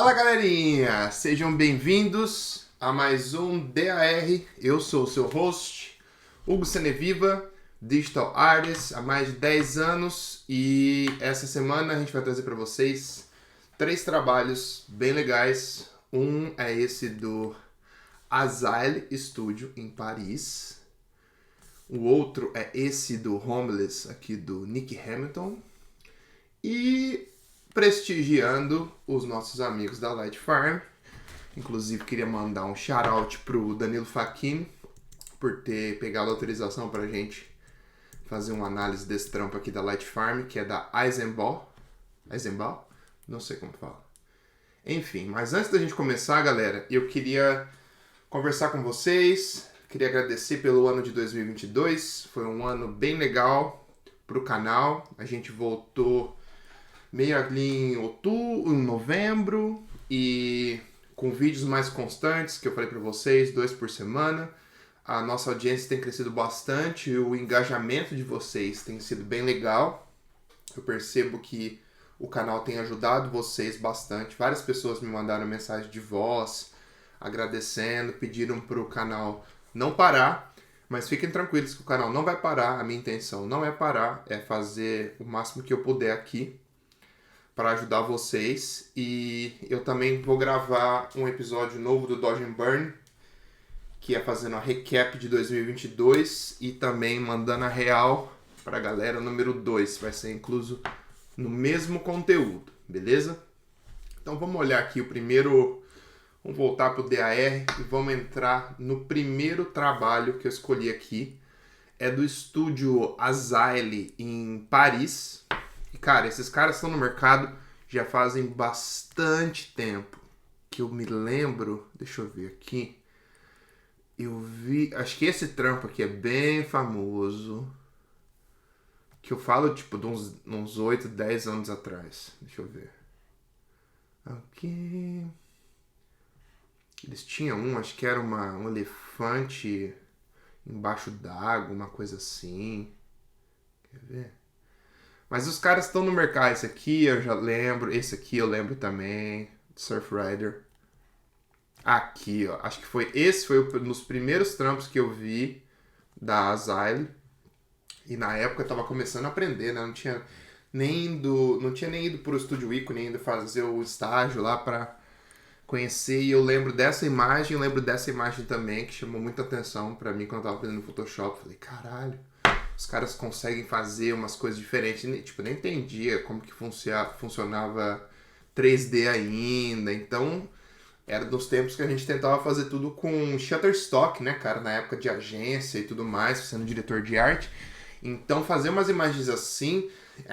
Fala galerinha, sejam bem-vindos a mais um DAR. Eu sou o seu host, Hugo Seneviva, Digital Artist há mais de 10 anos e essa semana a gente vai trazer para vocês 3 trabalhos bem legais. Um é esse do Asile Studio em Paris. O outro é esse do Homeless aqui do Nick Hamilton. E prestigiando os nossos amigos da Light Farm. Inclusive queria mandar um shout-out pro Danilo Facchini por ter pegado a autorização pra gente fazer uma análise desse trampo aqui da Light Farm, que é da Eisenbahn. Eisenbahn? Não sei como fala. Enfim, mas antes da gente começar, galera, eu queria conversar com vocês, queria agradecer pelo ano de 2022, foi um ano bem legal pro canal, a gente voltou meio ali em outubro, em novembro, e com vídeos mais constantes, que eu falei para vocês, 2 por semana. A nossa audiência tem crescido bastante, o engajamento de vocês tem sido bem legal. Eu percebo que o canal tem ajudado vocês bastante. Várias pessoas me mandaram mensagem de voz, agradecendo, pediram para o canal não parar. Mas fiquem tranquilos que o canal não vai parar, a minha intenção não é parar, é fazer o máximo que eu puder aqui para ajudar vocês. E eu também vou gravar um episódio novo do Dodge and Burn, que é fazendo a recap de 2022 e também mandando a real para a galera número 2. Vai ser incluso no mesmo conteúdo, beleza? Então vamos olhar aqui o primeiro, vamos voltar para o DAR e vamos entrar no primeiro trabalho que eu escolhi aqui. É do estúdio Asile em Paris. E cara, esses caras estão no mercado já fazem bastante tempo. Que eu me lembro, deixa eu ver aqui. Eu vi, acho que esse trampo aqui é bem famoso. Que eu falo tipo de uns 8, 10 anos atrás. Deixa eu ver. Aqui. Eles tinham acho que era um elefante embaixo d'água, uma coisa assim. Quer ver? Mas os caras estão no mercado. Esse aqui eu já lembro. Esse aqui eu lembro também. Surf Rider. Aqui, ó. Acho que esse foi um dos primeiros trampos que eu vi da Asile. E na época eu tava começando a aprender, né? Não tinha nem ido pro Estúdio Ícone ainda fazer o estágio lá pra conhecer. E eu lembro dessa imagem, também, que chamou muita atenção pra mim quando eu tava aprendendo Photoshop. Falei, caralho. Os caras conseguem fazer umas coisas diferentes. Tipo, nem entendia como que funcionava 3D ainda. Então, era dos tempos que a gente tentava fazer tudo com Shutterstock, né, cara? Na época de agência e tudo mais, sendo diretor de arte. Então, fazer umas imagens assim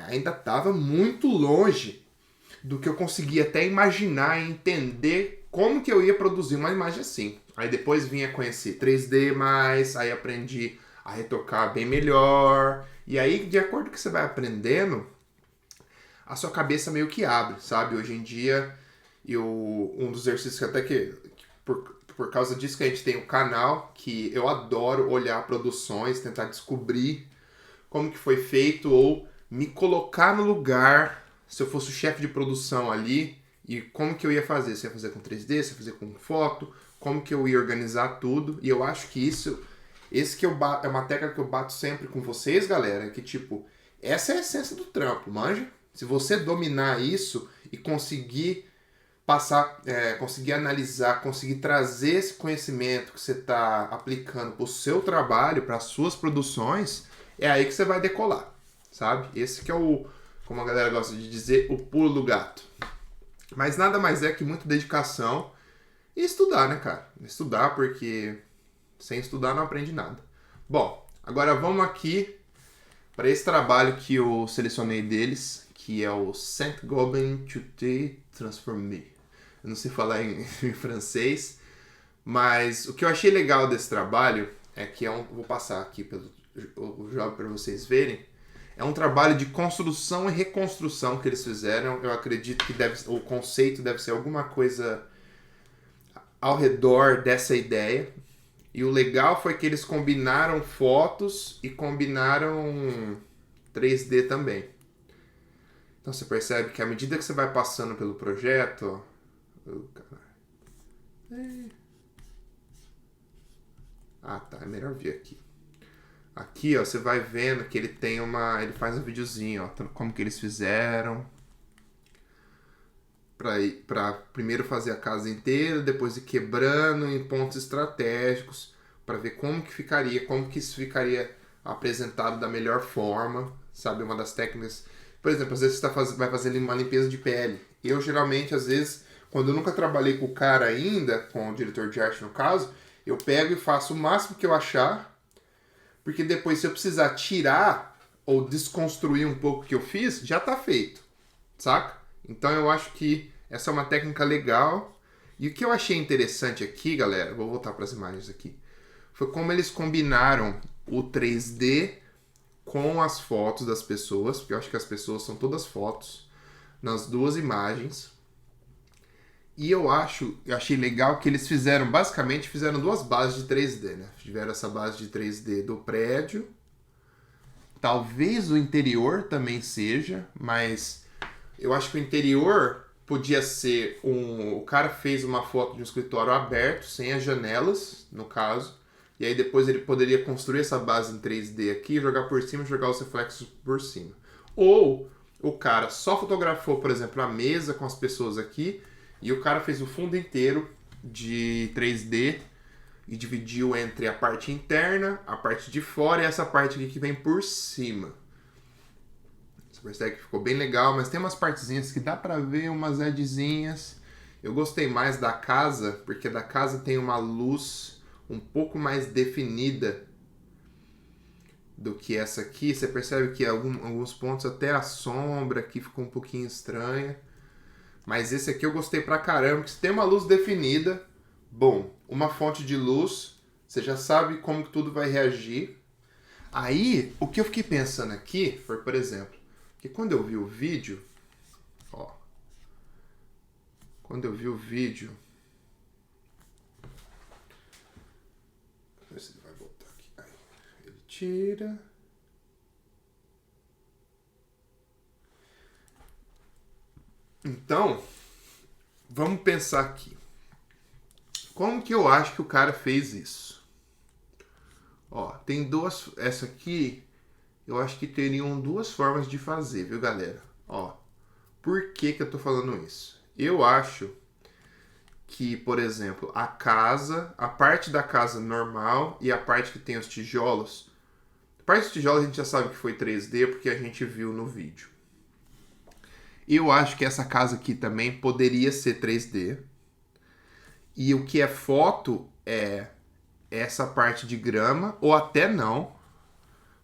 ainda tava muito longe do que eu conseguia até imaginar e entender como que eu ia produzir uma imagem assim. Aí depois vinha conhecer 3D+, aí aprendi a retocar bem melhor. E aí, de acordo com que você vai aprendendo, a sua cabeça meio que abre, sabe? Hoje em dia, um dos exercícios que até por causa disso que a gente tem o canal, que eu adoro olhar produções, tentar descobrir como que foi feito ou me colocar no lugar, se eu fosse o chefe de produção ali, e como que eu ia fazer. Se eu ia fazer com 3D, se eu ia fazer com foto, como que eu ia organizar tudo. E eu acho que esse que é uma tecla que eu bato sempre com vocês, galera, que tipo, essa é a essência do trampo, manja? Se você dominar isso e conseguir passar, conseguir analisar, conseguir trazer esse conhecimento que você está aplicando para o seu trabalho, para as suas produções, é aí que você vai decolar, sabe? Esse que é como a galera gosta de dizer, o pulo do gato. Mas nada mais é que muita dedicação e estudar, né, cara? Estudar, porque sem estudar não aprende nada. Bom, agora vamos aqui para esse trabalho que eu selecionei deles, que é o Saint-Gobain Tu Te Transformé. Eu não sei falar em francês, mas o que eu achei legal desse trabalho é que vou passar aqui pelo jogo para vocês verem. É um trabalho de construção e reconstrução que eles fizeram. Eu acredito que o conceito deve ser alguma coisa ao redor dessa ideia. E o legal foi que eles combinaram fotos e combinaram 3D também. Então você percebe que à medida que você vai passando pelo projeto, Oh, caralho. Ah, tá. É melhor ver aqui. Aqui, ó, você vai vendo que ele tem uma... Ele faz um videozinho, ó. Como que eles fizeram. Pra primeiro fazer a casa inteira, depois ir quebrando em pontos estratégicos. Pra ver como que ficaria. Como que isso ficaria apresentado da melhor forma. Sabe? Uma das técnicas... Por exemplo, às vezes você vai fazer uma limpeza de pele. Eu, geralmente, às vezes... Quando eu nunca trabalhei com o cara ainda, com o diretor de arte no caso, eu pego e faço o máximo que eu achar, porque depois, se eu precisar tirar ou desconstruir um pouco o que eu fiz, já tá feito, saca? Então eu acho que essa é uma técnica legal. E o que eu achei interessante aqui, galera, vou voltar para as imagens aqui, foi como eles combinaram o 3D com as fotos das pessoas, porque eu acho que as pessoas são todas fotos, nas duas imagens. E eu achei legal que eles basicamente fizeram duas bases de 3D, né? Tiveram essa base de 3D do prédio. Talvez o interior também seja, mas eu acho que o interior podia ser o cara fez uma foto de um escritório aberto, sem as janelas, no caso. E aí depois ele poderia construir essa base em 3D aqui, jogar por cima e jogar os reflexos por cima. Ou o cara só fotografou, por exemplo, a mesa com as pessoas aqui, e o cara fez o fundo inteiro de 3D e dividiu entre a parte interna, a parte de fora e essa parte aqui que vem por cima. Você percebe que ficou bem legal, mas tem umas partezinhas que dá pra ver, umas edzinhas. Eu gostei mais da casa, porque da casa tem uma luz um pouco mais definida do que essa aqui. Você percebe que alguns pontos até a sombra aqui ficou um pouquinho estranha. Mas esse aqui eu gostei pra caramba, porque se tem uma luz definida, bom, uma fonte de luz, você já sabe como que tudo vai reagir. Aí, o que eu fiquei pensando aqui foi, por exemplo, que quando eu vi o vídeo, ó, quando eu vi o vídeo, ver se ele vai voltar aqui. Aí, ele tira. Então, vamos pensar aqui. Como que eu acho que o cara fez isso? Ó, tem duas... Essa aqui, eu acho que teriam duas formas de fazer, viu, galera? Ó, por que que eu tô falando isso? Eu acho que, por exemplo, a parte da casa normal e a parte que tem os tijolos... A parte dos tijolos a gente já sabe que foi 3D porque a gente viu no vídeo. Eu acho que essa casa aqui também poderia ser 3D. E o que é foto é essa parte de grama, ou até não.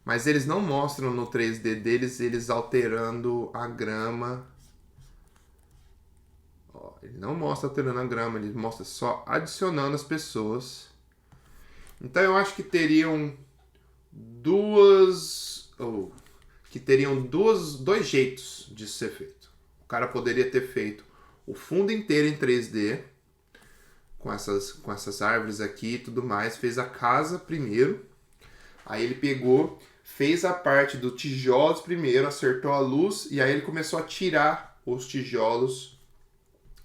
Mas eles não mostram no 3D deles, eles alterando a grama. Ó, ele não mostra alterando a grama, ele mostra só adicionando as pessoas. Então eu acho que teriam dois jeitos de ser feito. O cara poderia ter feito o fundo inteiro em 3D, com essas árvores aqui e tudo mais. Fez a casa primeiro. Aí ele pegou, fez a parte do tijolos primeiro, acertou a luz. E aí ele começou a tirar os tijolos.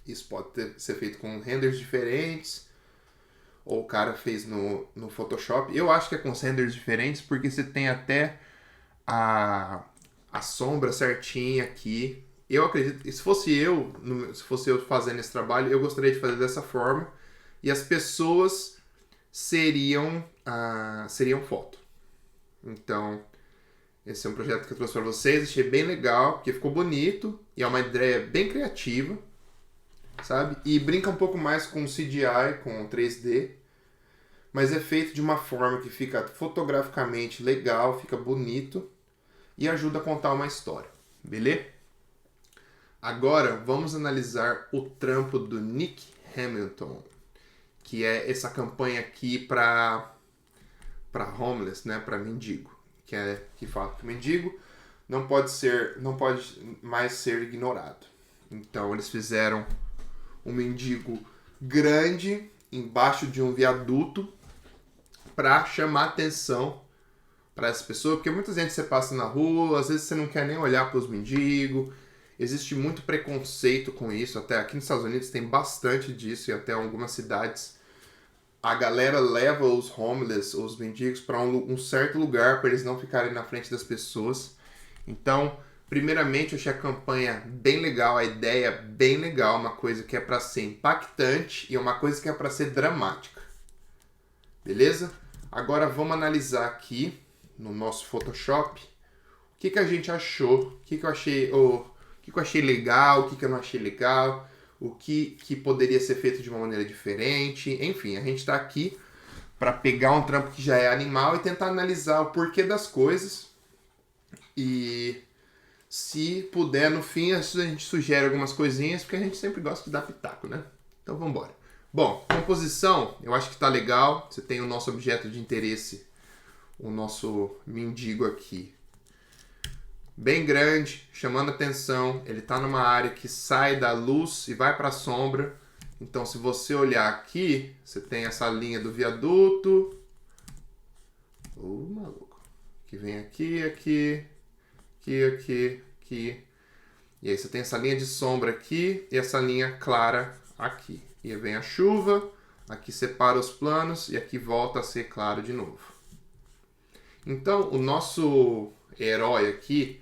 Isso pode ser feito com renders diferentes. Ou o cara fez no Photoshop. Eu acho que é com renders diferentes, porque você tem até a sombra certinha aqui. Eu acredito, se fosse eu fazendo esse trabalho, eu gostaria de fazer dessa forma. E as pessoas seriam foto. Então, esse é um projeto que eu trouxe para vocês. Achei bem legal, porque ficou bonito. E é uma ideia bem criativa, sabe? E brinca um pouco mais com CGI, com 3D. Mas é feito de uma forma que fica fotograficamente legal, fica bonito. E ajuda a contar uma história. Beleza? Agora, vamos analisar o trampo do Nick Hamilton, que é essa campanha aqui para homeless, né, para mendigo, que fala que mendigo não pode mais ser ignorado. Então eles fizeram um mendigo grande embaixo de um viaduto para chamar atenção para essa pessoa, porque muita gente você passa na rua, às vezes você não quer nem olhar para os mendigos. Existe muito preconceito com isso, até aqui nos Estados Unidos tem bastante disso e até algumas cidades a galera leva os homeless, os mendigos, para um certo lugar para eles não ficarem na frente das pessoas. Então, primeiramente, eu achei a campanha bem legal, a ideia bem legal, uma coisa que é para ser impactante e uma coisa que é para ser dramática. Beleza? Agora vamos analisar aqui no nosso Photoshop o que a gente achou, o que eu achei legal, o que eu não achei legal, o que poderia ser feito de uma maneira diferente. Enfim, a gente está aqui para pegar um trampo que já é animal e tentar analisar o porquê das coisas. E se puder, no fim, a gente sugere algumas coisinhas, porque a gente sempre gosta de dar pitaco, né? Então vamos embora. Bom, composição, eu acho que tá legal. Você tem o nosso objeto de interesse, o nosso mendigo aqui. Bem grande, chamando atenção. Ele tá numa área que sai da luz e vai para a sombra. Então, se você olhar aqui, você tem essa linha do viaduto. Maluco. Que vem aqui, aqui, aqui. E aí você tem essa linha de sombra aqui e essa linha clara aqui. E aí vem a chuva, aqui separa os planos e aqui volta a ser claro de novo. Então, o nosso herói aqui,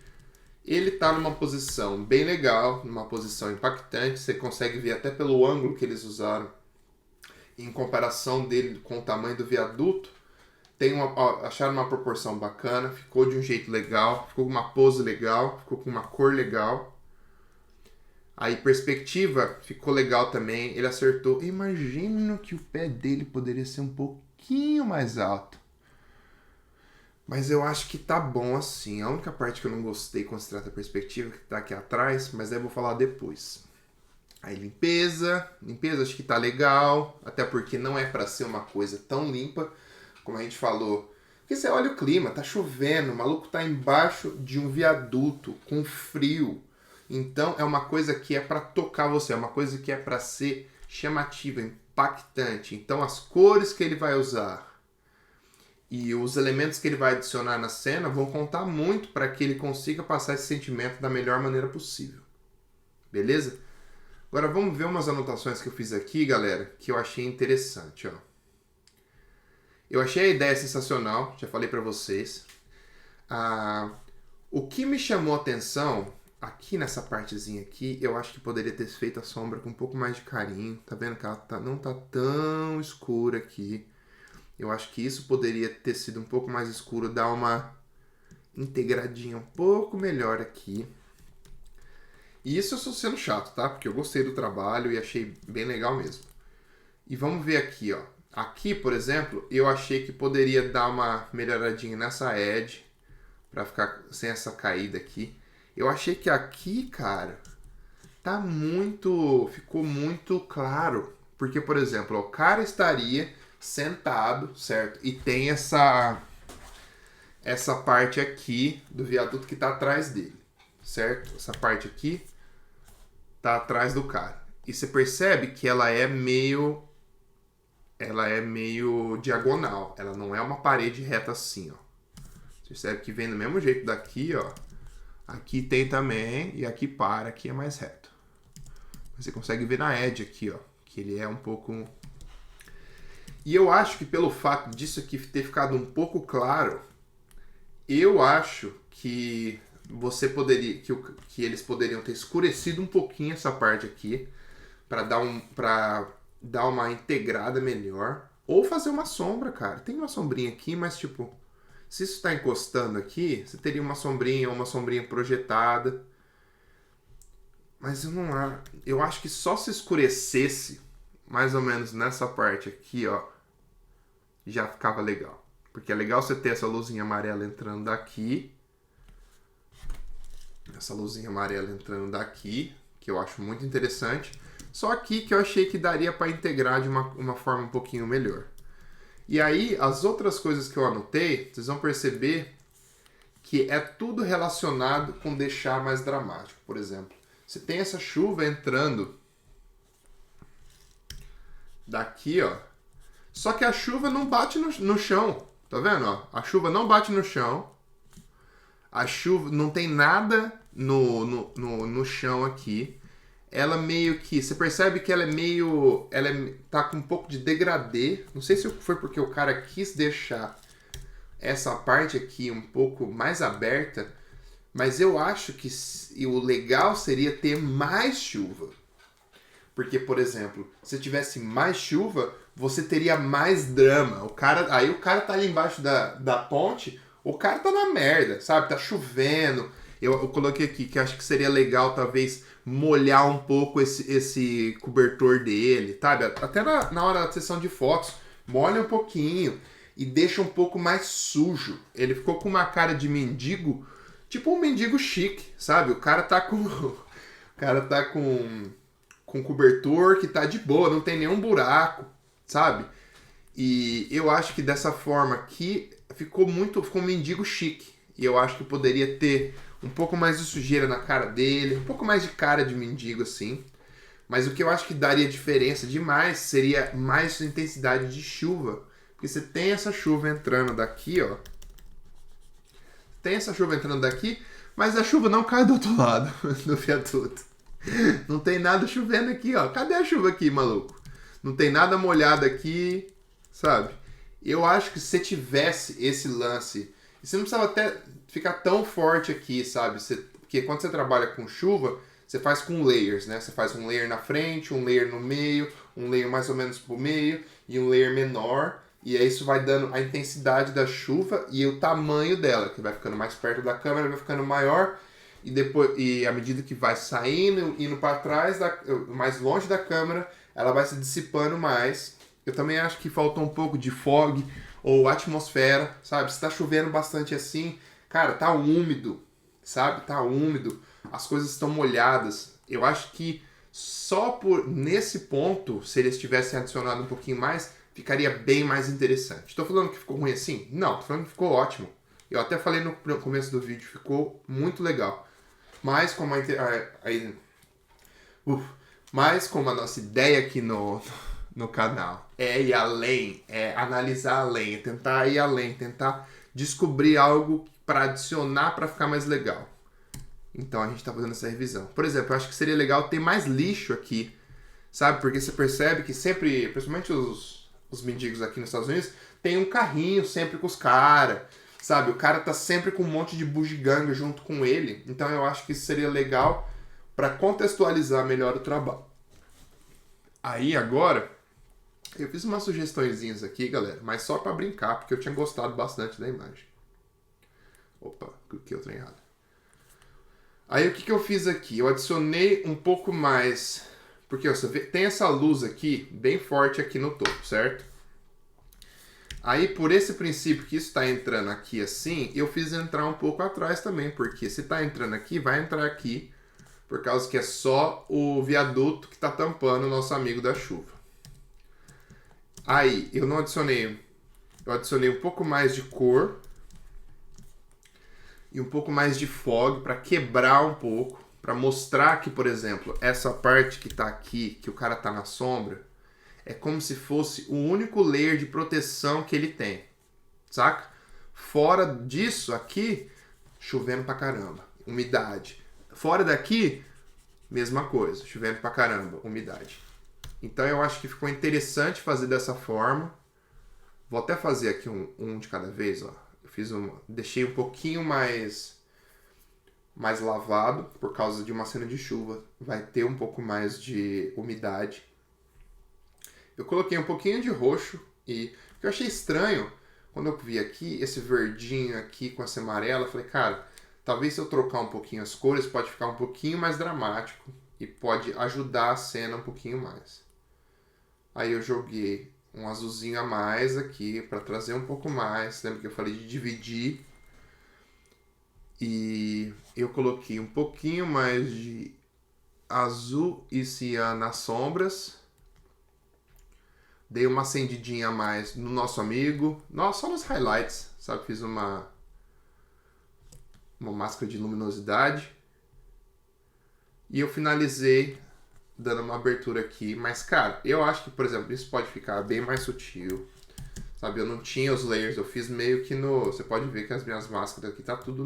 ele está numa posição bem legal, numa posição impactante. Você consegue ver até pelo ângulo que eles usaram, em comparação dele com o tamanho do viaduto. Acharam uma proporção bacana, ficou de um jeito legal, ficou com uma pose legal, ficou com uma cor legal. Aí perspectiva ficou legal também, ele acertou. Imagino que o pé dele poderia ser um pouquinho mais alto. Mas eu acho que tá bom assim. A única parte que eu não gostei quando se trata da perspectiva, que tá aqui atrás, mas daí eu vou falar depois. Aí limpeza acho que tá legal, até porque não é para ser uma coisa tão limpa, como a gente falou. Porque você olha o clima, tá chovendo, o maluco tá embaixo de um viaduto, com frio. Então é uma coisa que é para tocar você, é uma coisa que é para ser chamativa, impactante. Então as cores que ele vai usar e os elementos que ele vai adicionar na cena vão contar muito para que ele consiga passar esse sentimento da melhor maneira possível. Beleza? Agora vamos ver umas anotações que eu fiz aqui, galera, que eu achei interessante. Ó. Eu achei a ideia sensacional, já falei para vocês. O que me chamou a atenção, aqui nessa partezinha aqui, eu acho que poderia ter feito a sombra com um pouco mais de carinho. Tá vendo que ela não tá tão escura aqui. Eu acho que isso poderia ter sido um pouco mais escuro, dar uma integradinha um pouco melhor aqui. E isso eu estou sendo chato, tá? Porque eu gostei do trabalho e achei bem legal mesmo. E vamos ver aqui, ó. Aqui, por exemplo, eu achei que poderia dar uma melhoradinha nessa edge, para ficar sem essa caída aqui. Eu achei que aqui, cara, ficou muito claro. Porque, por exemplo, o cara estaria sentado, certo? E tem essa parte aqui do viaduto que está atrás dele, certo? Essa parte aqui tá atrás do cara. E você percebe que ela é meio diagonal. Ela não é uma parede reta assim, ó. Você percebe que vem do mesmo jeito daqui, ó. Aqui tem também e aqui para, aqui é mais reto. Você consegue ver na edge aqui, ó, que ele é um pouco. E eu acho que pelo fato disso aqui ter ficado um pouco claro, eu acho que que eles poderiam ter escurecido um pouquinho essa parte aqui para dar uma integrada melhor, ou fazer uma sombra, cara. Tem uma sombrinha aqui, mas tipo, se isso está encostando aqui, você teria uma sombrinha ou uma sombrinha projetada. Mas eu acho que só se escurecesse mais ou menos nessa parte aqui, ó, já ficava legal. Porque é legal você ter essa luzinha amarela entrando daqui. Essa luzinha amarela entrando daqui, que eu acho muito interessante. Só aqui que eu achei que daria para integrar de uma forma um pouquinho melhor. E aí, as outras coisas que eu anotei, vocês vão perceber que é tudo relacionado com deixar mais dramático. Por exemplo, você tem essa chuva entrando daqui, ó. Só que a chuva não bate no chão. Tá vendo? Ó? A chuva não bate no chão. A chuva não tem nada no chão aqui. Ela meio que... Você percebe que ela é meio... tá com um pouco de degradê. Não sei se foi porque o cara quis deixar essa parte aqui um pouco mais aberta, mas eu acho que o legal seria ter mais chuva. Porque, por exemplo, se tivesse mais chuva, você teria mais drama. Aí o cara tá ali embaixo da ponte, o cara tá na merda, sabe? Tá chovendo. Eu coloquei aqui que acho que seria legal, talvez, molhar um pouco esse cobertor dele, sabe? Até na hora da sessão de fotos, molha um pouquinho e deixa um pouco mais sujo. Ele ficou com uma cara de mendigo, tipo um mendigo chique, sabe? O cara tá com... com cobertor que tá de boa, não tem nenhum buraco, sabe? E eu acho que dessa forma aqui ficou um mendigo chique. E eu acho que poderia ter um pouco mais de sujeira na cara dele, um pouco mais de cara de mendigo assim. Mas o que eu acho que daria diferença demais seria mais intensidade de chuva. Porque você tem essa chuva entrando daqui, ó. Tem essa chuva entrando daqui, mas a chuva não cai do outro lado do viaduto. Não tem nada chovendo aqui, ó. Cadê a chuva aqui, maluco? Não tem nada molhado aqui, sabe? Eu acho que se tivesse esse lance, você não precisava até ficar tão forte aqui, sabe? Porque quando você trabalha com chuva, você faz com layers, né? Você faz um layer na frente, um layer no meio, um layer mais ou menos pro meio e um layer menor. E aí isso vai dando a intensidade da chuva e o tamanho dela, que vai ficando mais perto da câmera, vai ficando maior. E à medida que vai saindo, indo para trás, mais longe da câmera, ela vai se dissipando mais. Eu também acho que faltou um pouco de fog ou atmosfera, sabe? Se tá chovendo bastante assim, cara, tá úmido, sabe? Tá úmido, as coisas estão molhadas. Eu acho que só nesse ponto, se eles tivessem adicionado um pouquinho mais, ficaria bem mais interessante. Tô falando que ficou ruim assim? Não, tô falando que ficou ótimo. Eu até falei no começo do vídeo, ficou muito legal. Mas como mas como a nossa ideia aqui no canal é ir além, é analisar além, é tentar ir além, tentar descobrir algo para adicionar para ficar mais legal. Então a gente está fazendo essa revisão. Por exemplo, eu acho que seria legal ter mais lixo aqui, sabe? Porque você percebe que sempre, principalmente os mendigos aqui nos Estados Unidos, tem um carrinho sempre com os caras. Sabe, o cara tá sempre com um monte de bugiganga junto com ele. Então eu acho que isso seria legal para contextualizar melhor o trabalho. Aí agora, eu fiz umas sugestõezinhas aqui, galera, mas só para brincar, porque eu tinha gostado bastante da imagem. Opa, cliquei o trem errado. Aí o que eu fiz aqui? Eu adicionei um pouco mais, porque ó, você vê, tem essa luz aqui, bem forte aqui no topo, certo? Aí, por esse princípio que isso está entrando aqui assim, eu fiz entrar um pouco atrás também, porque se está entrando aqui, vai entrar aqui, por causa que é só o viaduto que está tampando o nosso amigo da chuva. Aí, eu adicionei um pouco mais de cor e um pouco mais de fog para quebrar um pouco, para mostrar que, por exemplo, essa parte que está aqui, que o cara está na sombra, é como se fosse o único layer de proteção que ele tem, saca? Fora disso aqui, chovendo pra caramba, umidade. Fora daqui, mesma coisa, chovendo pra caramba, umidade. Então eu acho que ficou interessante fazer dessa forma. Vou até fazer aqui um de cada vez, ó. Deixei um pouquinho mais lavado por causa de uma cena de chuva. Vai ter um pouco mais de umidade. Eu coloquei um pouquinho de roxo e o que eu achei estranho, quando eu vi aqui, esse verdinho aqui com esse amarelo, eu falei, cara, talvez se eu trocar um pouquinho as cores, pode ficar um pouquinho mais dramático e pode ajudar a cena um pouquinho mais. Aí eu joguei um azulzinho a mais aqui para trazer um pouco mais, lembra que eu falei de dividir? E eu coloquei um pouquinho mais de azul e cian nas sombras. Dei uma acendidinha a mais no nosso amigo. Só nos highlights, sabe? Fiz uma máscara de luminosidade. E eu finalizei dando uma abertura aqui. Mas, cara, eu acho que, por exemplo, isso pode ficar bem mais sutil. Sabe? Eu não tinha os layers. Eu fiz meio que no... Você pode ver que as minhas máscaras aqui tá tudo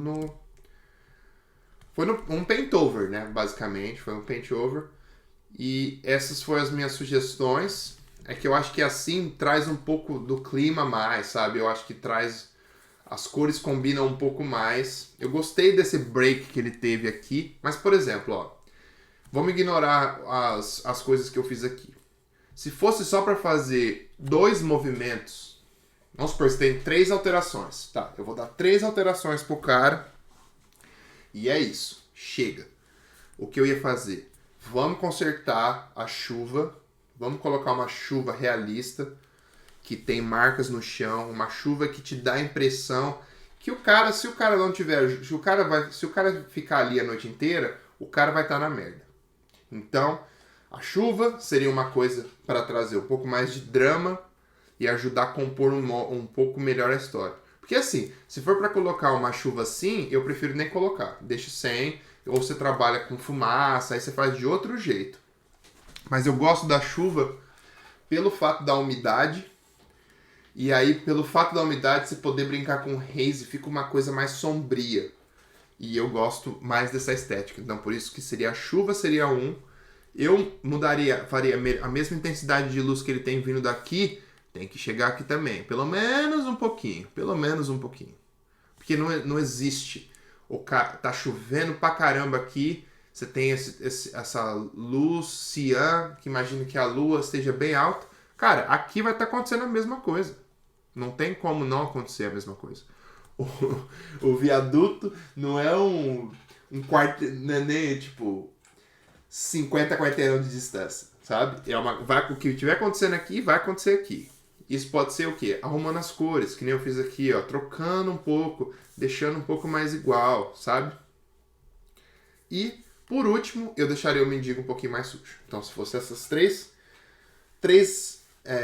Foi um paint over, né? Basicamente, foi um paint over. E essas foram as minhas sugestões. É que eu acho que assim traz um pouco do clima mais, sabe? Eu acho que traz... As cores combinam um pouco mais. Eu gostei desse break que ele teve aqui. Mas, por exemplo, ó. Vamos ignorar as coisas que eu fiz aqui. Se fosse só para fazer 2 movimentos... Vamos supor, você tem 3 alterações. Tá, eu vou dar 3 alterações pro cara. E é isso. Chega. O que eu ia fazer? Vamos consertar a chuva. Vamos colocar uma chuva realista, que tem marcas no chão, uma chuva que te dá a impressão que o cara, se o cara não tiver, se o cara ficar ali a noite inteira, o cara vai estar na merda. Então, a chuva seria uma coisa para trazer um pouco mais de drama e ajudar a compor um pouco melhor a história. Porque assim, se for para colocar uma chuva assim, eu prefiro nem colocar. Deixa sem, ou você trabalha com fumaça, aí você faz de outro jeito. Mas eu gosto da chuva pelo fato da umidade. E aí, pelo fato da umidade, você poder brincar com haze, fica uma coisa mais sombria. E eu gosto mais dessa estética. Então, por isso que seria a chuva, seria um. Eu faria a mesma intensidade de luz que ele tem vindo daqui, tem que chegar aqui também. Pelo menos um pouquinho. Porque não existe. Tá chovendo pra caramba aqui. Você tem essa luz cian, que imagina que a lua esteja bem alta. Cara, aqui vai estar acontecendo a mesma coisa. Não tem como não acontecer a mesma coisa. O viaduto não é um quarto, não é nem tipo 50 quarteirão de distância, sabe? O que estiver acontecendo aqui, vai acontecer aqui. Isso pode ser o quê? Arrumando as cores, que nem eu fiz aqui, ó, trocando um pouco, deixando um pouco mais igual, sabe? E por último, eu deixaria o mendigo um pouquinho mais sujo. Então, se fosse essas três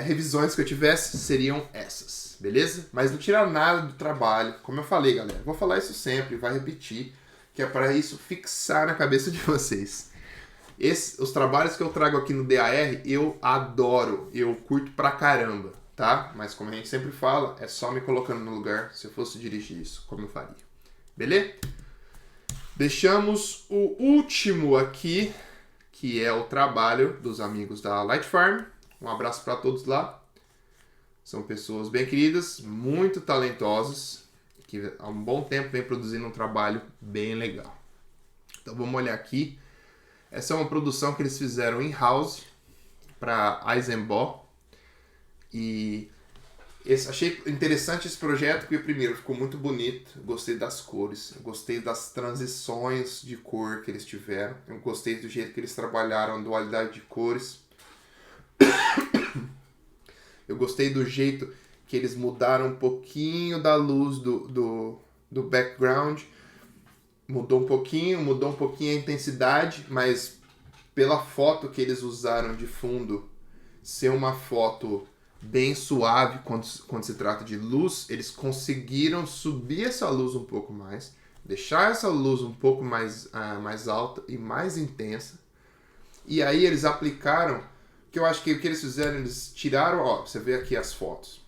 revisões que eu tivesse, seriam essas, beleza? Mas não tirar nada do trabalho. Como eu falei, galera, vou falar isso sempre, vai repetir, que é para isso fixar na cabeça de vocês. Os trabalhos que eu trago aqui no DAR, eu adoro, eu curto pra caramba, tá? Mas como a gente sempre fala, é só me colocando no lugar se eu fosse dirigir isso, como eu faria. Beleza? Deixamos o último aqui, que é o trabalho dos amigos da Light Farm. Um abraço para todos lá. São pessoas bem queridas, muito talentosas, que há um bom tempo vem produzindo um trabalho bem legal. Então vamos olhar aqui. Essa é uma produção que eles fizeram in-house para Eisenbahn. E achei interessante esse projeto, porque primeiro ficou muito bonito, eu gostei das cores, eu gostei das transições de cor que eles tiveram, eu gostei do jeito que eles trabalharam a dualidade de cores, eu gostei do jeito que eles mudaram um pouquinho da luz do background, mudou um pouquinho a intensidade, mas pela foto que eles usaram de fundo ser uma foto bem suave quando se trata de luz, eles conseguiram subir essa luz um pouco mais, deixar essa luz um pouco mais alta e mais intensa. E aí eles aplicaram, que eu acho que o que eles fizeram, eles tiraram, ó, você vê aqui as fotos.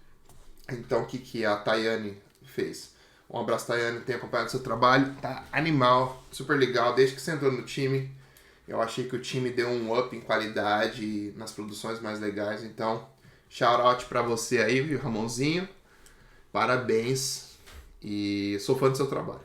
Então o que a Tayane fez? Um abraço, Tayane, tenho acompanhado seu trabalho, tá animal, super legal, desde que você entrou no time. Eu achei que o time deu um up em qualidade e nas produções mais legais, então shout out pra você aí, viu, Ramonzinho? Parabéns. E sou fã do seu trabalho.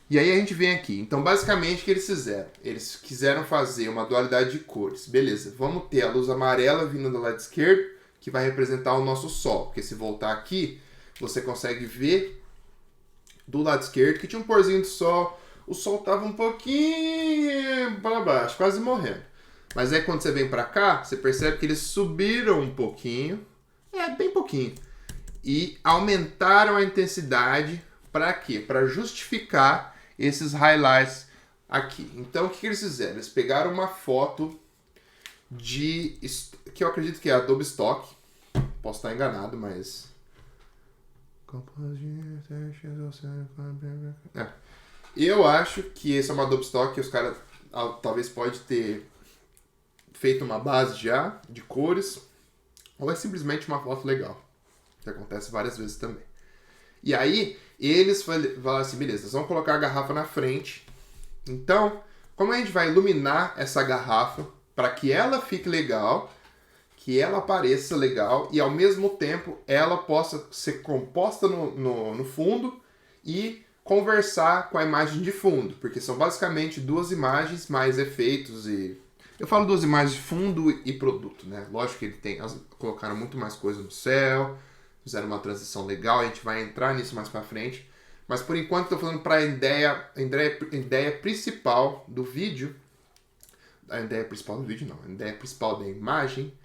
E aí a gente vem aqui. Então, basicamente, o que eles fizeram? Eles quiseram fazer uma dualidade de cores. Beleza, vamos ter a luz amarela vindo do lado esquerdo, que vai representar o nosso Sol. Porque se voltar aqui, você consegue ver do lado esquerdo que tinha um porzinho de Sol. O Sol tava um pouquinho para baixo, quase morrendo. Mas aí quando você vem pra cá, você percebe que eles subiram um pouquinho, bem pouquinho, e aumentaram a intensidade para quê? Para justificar esses highlights aqui. Então o que eles fizeram? Eles pegaram uma foto que eu acredito que é Adobe Stock, posso estar enganado, mas... Eu acho que esse é uma Adobe Stock que os caras talvez pode ter feito uma base já de cores, ou é simplesmente uma foto legal, que acontece várias vezes também. E aí, eles falaram assim, beleza, nós vamos colocar a garrafa na frente, Então, como a gente vai iluminar essa garrafa para que ela fique legal, que ela pareça legal e ao mesmo tempo ela possa ser composta no fundo e conversar com a imagem de fundo, porque são basicamente duas imagens mais efeitos e... Eu falo duas imagens de fundo e produto, né? Lógico que colocaram muito mais coisa no céu, fizeram uma transição legal, a gente vai entrar nisso mais pra frente. Mas por enquanto estou falando para a ideia principal do vídeo. A ideia principal do vídeo não, a ideia principal da imagem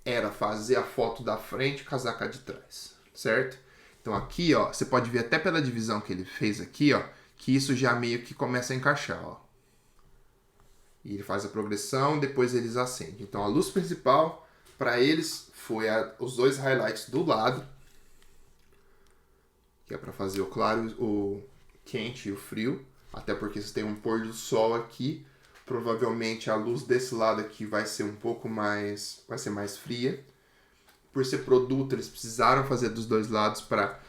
era fazer a foto da frente e casar com a de trás, certo? Então aqui, ó, você pode ver até pela divisão que ele fez aqui, ó, que isso já meio que começa a encaixar, ó. E ele faz a progressão, depois eles acendem. Então a luz principal para eles foi os dois highlights do lado, que é para fazer o claro, o quente e o frio, até porque você tem um pôr do sol aqui, provavelmente a luz desse lado aqui vai ser mais fria. Por ser produto, eles precisaram fazer dos dois lados para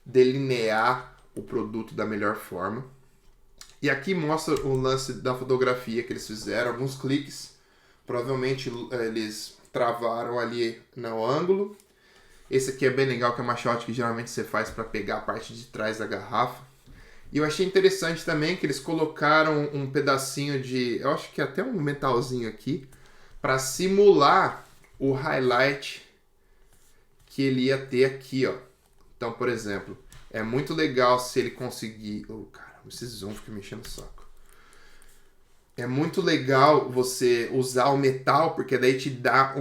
delinear o produto da melhor forma. E aqui mostra o lance da fotografia que eles fizeram, alguns cliques. Provavelmente eles travaram ali no ângulo. Esse aqui é bem legal, que é uma shot que geralmente você faz para pegar a parte de trás da garrafa. E eu achei interessante também que eles colocaram um pedacinho de... Eu acho que é até um metalzinho aqui, para simular o highlight que ele ia ter aqui, ó. Então, por exemplo, é muito legal se ele conseguir... Oh, caramba, esse zoom fica me enchendo o saco. É muito legal você usar o metal, porque daí te dá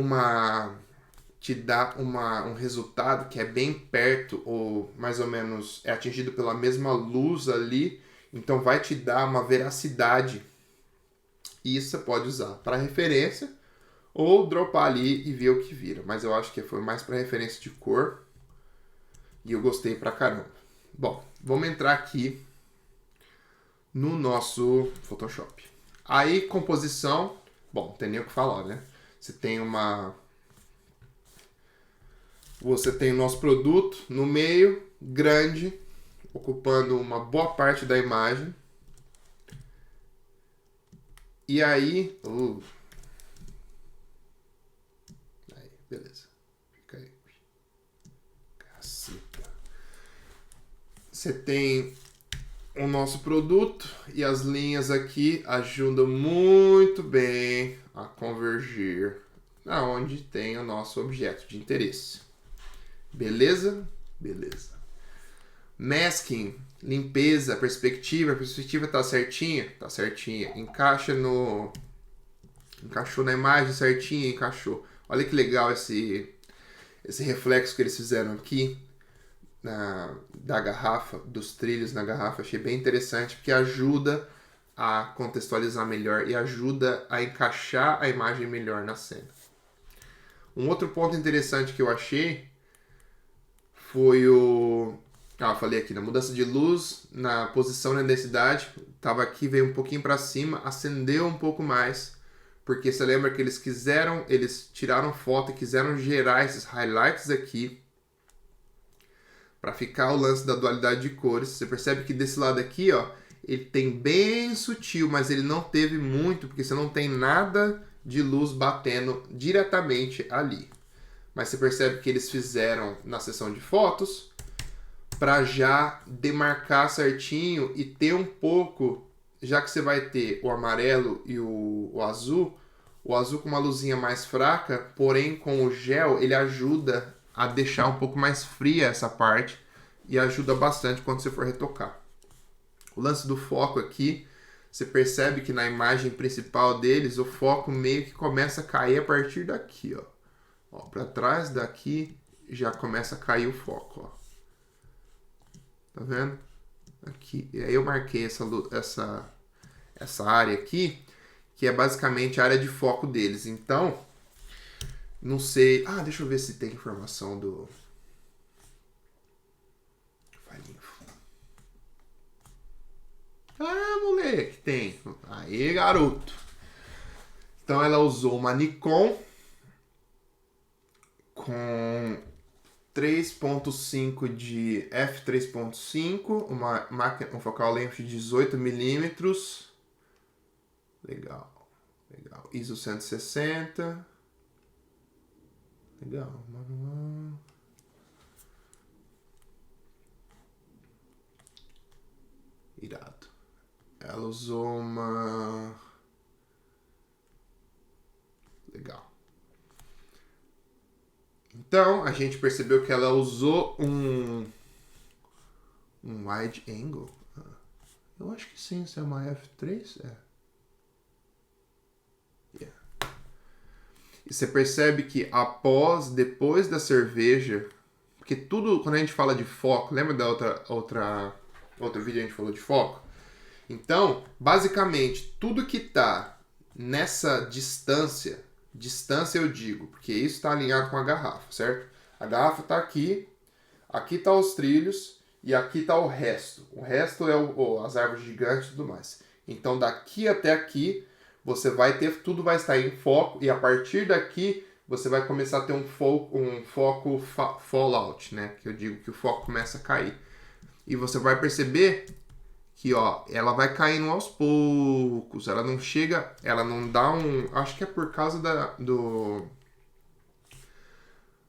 um resultado que é bem perto, ou mais ou menos é atingido pela mesma luz ali, então vai te dar uma veracidade. E isso você pode usar para referência ou dropar ali e ver o que vira. Mas eu acho que foi mais para referência de cor e eu gostei pra caramba. Bom, vamos entrar aqui no nosso Photoshop. Aí, composição, bom, não tem nem o que falar, né? Você tem o nosso produto no meio, grande, ocupando uma boa parte da imagem. E aí... Aí, beleza. Fica aí. Caceta. Você tem o nosso produto e as linhas aqui ajudam muito bem a convergir aonde tem o nosso objeto de interesse. Beleza? Beleza. Masking, limpeza, perspectiva. A perspectiva tá certinha? Tá certinha. Encaixou na imagem certinha, encaixou. Olha que legal esse reflexo que eles fizeram aqui da garrafa, dos trilhos na garrafa. Achei bem interessante, porque ajuda a contextualizar melhor e ajuda a encaixar a imagem melhor na cena. Um outro ponto interessante que eu achei foi falei aqui, na mudança de luz, na posição na densidade, tava aqui, veio um pouquinho para cima, acendeu um pouco mais, porque você lembra que eles tiraram foto e quiseram gerar esses highlights aqui, para ficar o lance da dualidade de cores. Você percebe que desse lado aqui, ó, ele tem bem sutil, mas ele não teve muito, porque você não tem nada de luz batendo diretamente ali. Mas você percebe que eles fizeram na sessão de fotos para já demarcar certinho e ter um pouco, já que você vai ter o amarelo e o azul com uma luzinha mais fraca, porém com o gel ele ajuda a deixar um pouco mais fria essa parte e ajuda bastante quando você for retocar. O lance do foco aqui, você percebe que na imagem principal deles o foco meio que começa a cair a partir daqui, ó. Para trás daqui já começa a cair o foco, ó. Tá vendo? Aqui. E aí eu marquei essa área aqui, que é basicamente a área de foco deles. Então, não sei... deixa eu ver se tem informação do... Moleque, tem. Aí, garoto. Então, ela usou uma Nikon com 3.5 de f3.5, um focal length de 18 mm, Legal. Legal. ISO 160. Legal. Manual. Irado. Ela usou uma... Legal. Então, a gente percebeu que ela usou um wide angle. Eu acho que sim, isso é uma F3. Yeah. E você percebe que depois da cerveja, porque tudo, quando a gente fala de foco, lembra da outro vídeo a gente falou de foco? Então, basicamente, tudo que tá nessa distância eu digo, porque isso está alinhado com a garrafa, certo? A garrafa está aqui tá os trilhos e aqui tá o resto. O resto é as árvores gigantes e tudo mais. Então, daqui até aqui, tudo vai estar em foco e a partir daqui você vai começar a ter um foco fallout, né? Que eu digo que o foco começa a cair. E você vai perceber que, ó, ela vai caindo aos poucos, ela não dá acho que é por causa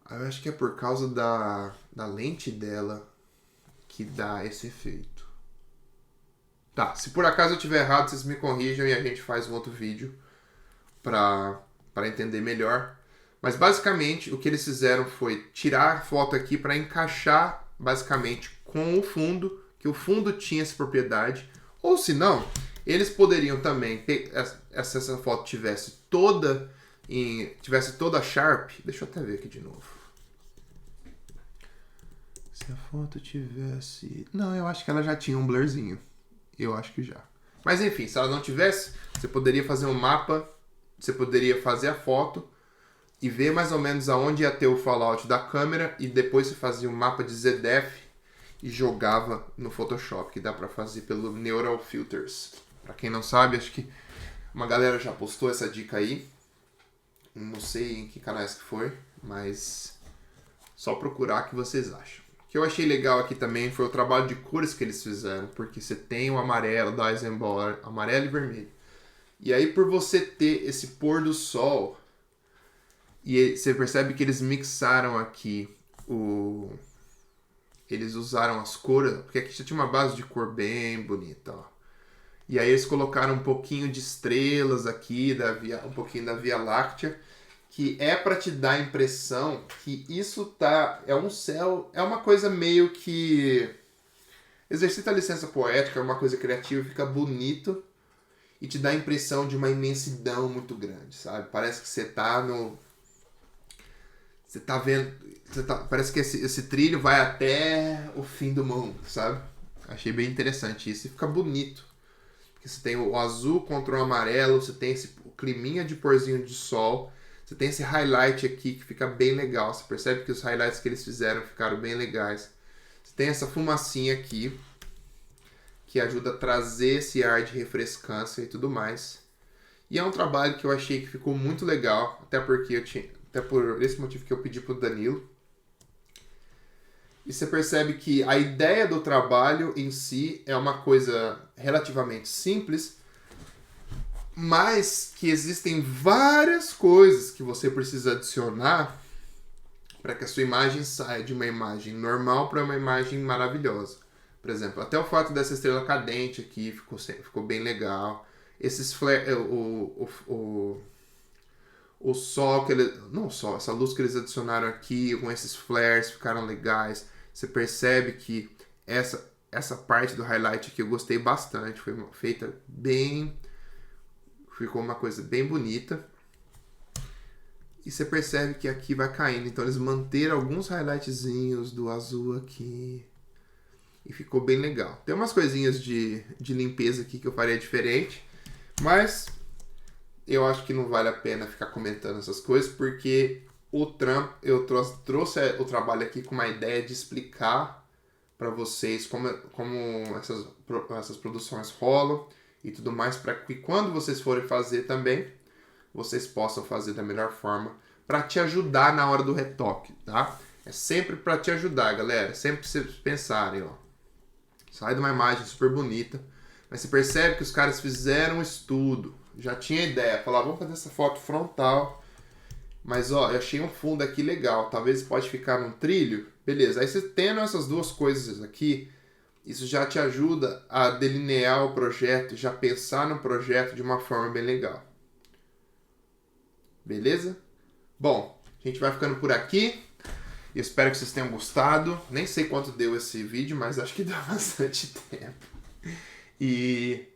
acho que é por causa da lente dela que dá esse efeito. Tá, se por acaso eu estiver errado, vocês me corrijam e a gente faz um outro vídeo para entender melhor. Mas basicamente o que eles fizeram foi tirar a foto aqui para encaixar basicamente com o fundo, que o fundo tinha essa propriedade. Ou se não, eles poderiam também, se essa foto tivesse toda Sharp. Deixa eu até ver aqui de novo. Se a foto tivesse... Não, eu acho que ela já tinha um blurzinho. Eu acho que já. Mas enfim, se ela não tivesse, você poderia fazer um mapa, você poderia fazer a foto e ver mais ou menos aonde ia ter o fallout da câmera e depois você fazia um mapa de ZDF e jogava no Photoshop, que dá pra fazer pelo Neural Filters. Pra quem não sabe, acho que uma galera já postou essa dica aí. Não sei em que canais que foi, mas só procurar que vocês acham. O que eu achei legal aqui também foi o trabalho de cores que eles fizeram, porque você tem o amarelo da Eisenbauer, amarelo e vermelho. E aí por você ter esse pôr do sol, e você percebe que eles mixaram aqui eles usaram as cores, porque aqui já tinha uma base de cor bem bonita, ó. E aí eles colocaram um pouquinho de estrelas aqui, um pouquinho da Via Láctea, que é para te dar a impressão que isso é um céu, é uma coisa meio que exercita a licença poética, é uma coisa criativa, fica bonito e te dá a impressão de uma imensidão muito grande, sabe? Parece que você tá vendo, parece que esse trilho vai até o fim do mundo, sabe? Achei bem interessante isso e fica bonito. Porque você tem o azul contra o amarelo, você tem o climinha de porzinho de sol, você tem esse highlight aqui que fica bem legal. Você percebe que os highlights que eles fizeram ficaram bem legais. Você tem essa fumacinha aqui, que ajuda a trazer esse ar de refrescância e tudo mais. E é um trabalho que eu achei que ficou muito legal, até por esse motivo que eu pedi pro Danilo. E você percebe que a ideia do trabalho em si é uma coisa relativamente simples, mas que existem várias coisas que você precisa adicionar para que a sua imagem saia de uma imagem normal para uma imagem maravilhosa. Por exemplo, até o fato dessa estrela cadente aqui ficou bem legal. Esses o sol essa luz que eles adicionaram aqui com esses flares ficaram legais. Você percebe que essa parte do highlight aqui eu gostei bastante, foi feita bem, ficou uma coisa bem bonita. E você percebe que aqui vai caindo, então eles manteram alguns highlightzinhos do azul aqui e ficou bem legal. Tem umas coisinhas de limpeza aqui que eu faria diferente, mas eu acho que não vale a pena ficar comentando essas coisas, porque eu trouxe o trabalho aqui com uma ideia de explicar para vocês como essas produções rolam e tudo mais, para que quando vocês forem fazer também, vocês possam fazer da melhor forma para te ajudar na hora do retoque, tá? É sempre para te ajudar, galera. Sempre pra vocês pensarem, ó. Sai de uma imagem super bonita, mas você percebe que os caras fizeram um estudo. Já tinha ideia. Falar, vamos fazer essa foto frontal. Mas, ó, eu achei um fundo aqui legal. Talvez pode ficar num trilho. Beleza. Aí você tendo essas duas coisas aqui, isso já te ajuda a delinear o projeto, já pensar no projeto de uma forma bem legal. Beleza? Bom, a gente vai ficando por aqui. Eu espero que vocês tenham gostado. Nem sei quanto deu esse vídeo, mas acho que deu bastante tempo. E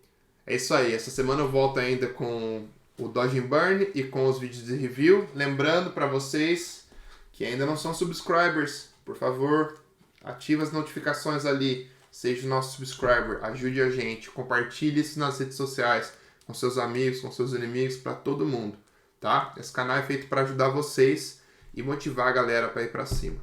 é isso aí. Essa semana eu volto ainda com o Dodge and Burn e com os vídeos de review. Lembrando para vocês que ainda não são subscribers, por favor, ative as notificações ali. Seja o nosso subscriber, ajude a gente. Compartilhe isso nas redes sociais, com seus amigos, com seus inimigos, para todo mundo. Tá? Esse canal é feito para ajudar vocês e motivar a galera para ir para cima.